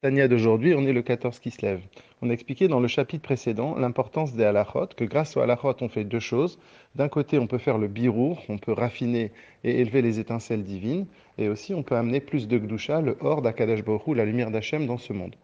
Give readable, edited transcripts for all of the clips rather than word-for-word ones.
Tania d'aujourd'hui, on est le 14 qui se lève. On a expliqué dans le chapitre précédent l'importance des halachot, que grâce aux halachot, on fait deux choses. D'un côté, on peut faire le birour, on peut raffiner et élever les étincelles divines, et aussi on peut amener plus de gdusha, le or d'Akadosh Baruch Hu, la lumière d'Hachem dans ce monde.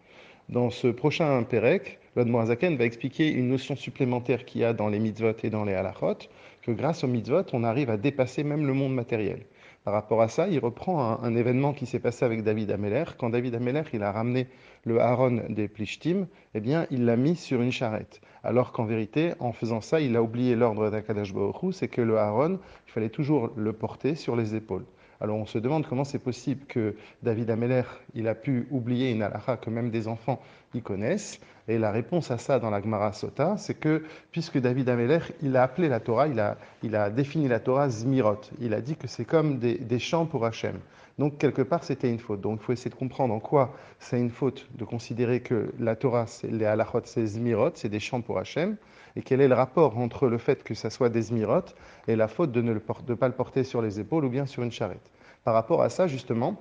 Dans ce prochain Pérec, l'Admorazaken va expliquer une notion supplémentaire qu'il y a dans les mitzvot et dans les halachot, que grâce aux mitzvot, on arrive à dépasser même le monde matériel. Par rapport à ça, il reprend un événement qui s'est passé avec David Ameller. Quand David Ameller il a ramené le Aaron des Plishtim, eh bien, il l'a mis sur une charrette. Alors qu'en vérité, en faisant ça, il a oublié l'ordre d'Akadash Baruch Hu, c'est que le Aaron, il fallait toujours le porter sur les épaules. Alors on se demande comment c'est possible que David Ameller, il a pu oublier une halakha que même des enfants y connaissent. Et la réponse à ça dans la Gemara Sota, c'est que puisque David Ameller, il a appelé la Torah, il a défini la Torah Zmirot. Il a dit que c'est comme des chants pour Hachem. Donc quelque part, c'était une faute. Donc il faut essayer de comprendre en quoi c'est une faute de considérer que la Torah, les halachot, c'est Zmirot, c'est des chants pour Hachem. Et quel est le rapport entre le fait que ça soit des Zmirot et la faute de ne pas le porter sur les épaules ou bien sur une charrette. Par rapport à ça, justement,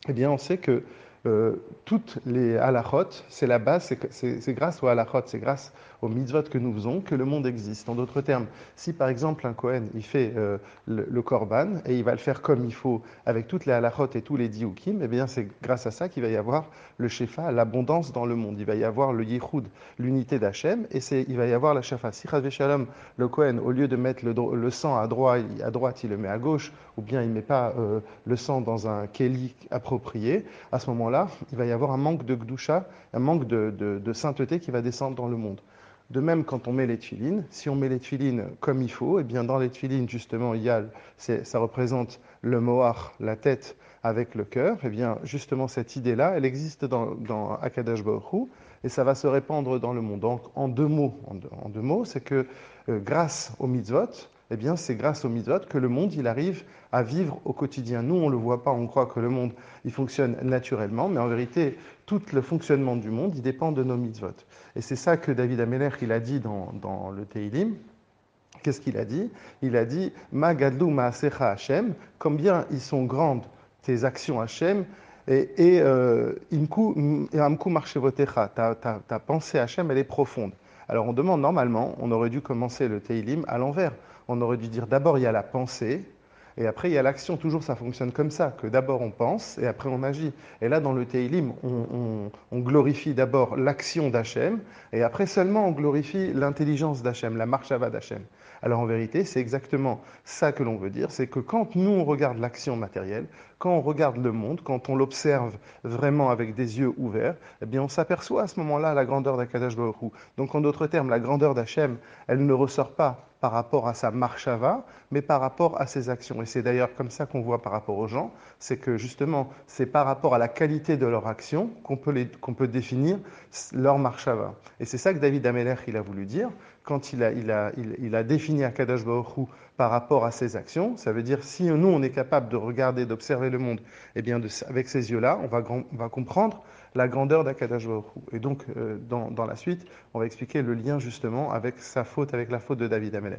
eh bien, on sait que euh, toutes les halachot, c'est la base, c'est grâce aux halachot, c'est grâce aux mitzvot que nous faisons que le monde existe. En d'autres termes, si par exemple un Kohen, il fait le korban et il va le faire comme il faut, avec toutes les halachot et tous les diukim, eh bien c'est grâce à ça qu'il va y avoir le shefa, l'abondance dans le monde. Il va y avoir le yichud, l'unité d'Hachem, et il va y avoir la shefa. Si Chas v'Shalom, le Kohen, au lieu de mettre le sang à droite, il le met à gauche, ou bien il ne met pas le sang dans un keli approprié, à ce moment-là, il va y avoir un manque de gdusha, un manque de sainteté qui va descendre dans le monde. De même, quand on met les tefilines, si on met les tefilines comme il faut, et bien dans les tefilines, justement, ça représente le mohar, la tête, avec le cœur, et bien justement cette idée-là, elle existe dans Akadash Baruch Hu, et ça va se répandre dans le monde. Donc en deux mots, c'est que grâce aux mitzvot, eh bien c'est grâce aux mitzvot que le monde il arrive à vivre au quotidien. Nous, on ne le voit pas, on croit que le monde il fonctionne naturellement, mais en vérité, tout le fonctionnement du monde, il dépend de nos mitzvot. Et c'est ça que David Ameller, il a dit dans le Teilim. Qu'est-ce qu'il a dit? Il a dit Ma gadlu ma'asecha Hashem, combien ils sont grandes tes actions Hashem, et amku marchevotecha, ta pensée Hashem, elle est profonde. Alors on demande normalement, on aurait dû commencer le Teilim à l'envers. On aurait dû dire d'abord il y a la pensée, et après il y a l'action. Toujours ça fonctionne comme ça, que d'abord on pense et après on agit. Et là dans le Teilim, on glorifie d'abord l'action d'Hachem, et après seulement on glorifie l'intelligence d'Hachem, la marchava d'Hachem. Alors en vérité, c'est exactement ça que l'on veut dire, c'est que quand nous on regarde l'action matérielle, quand on regarde le monde, quand on l'observe vraiment avec des yeux ouverts, eh bien on s'aperçoit à ce moment-là la grandeur d'Akadash Baruch Hu. Donc en d'autres termes, la grandeur d'Hachem, elle ne ressort pas par rapport à sa marchava, mais par rapport à ses actions. Et c'est d'ailleurs comme ça qu'on voit par rapport aux gens, c'est que justement, c'est par rapport à la qualité de leur action qu'on peut définir leur marchava. Et c'est ça que David Ameller, il a voulu dire quand il a défini Akadosh Baruch Hu par rapport à ses actions. Ça veut dire si nous, on est capable de regarder, d'observer le monde, eh bien avec ces yeux-là, on va comprendre la grandeur d'Akadosh Baruch Hu. Et donc, dans la suite, on va expliquer le lien justement avec sa faute, avec la faute de David Ameller.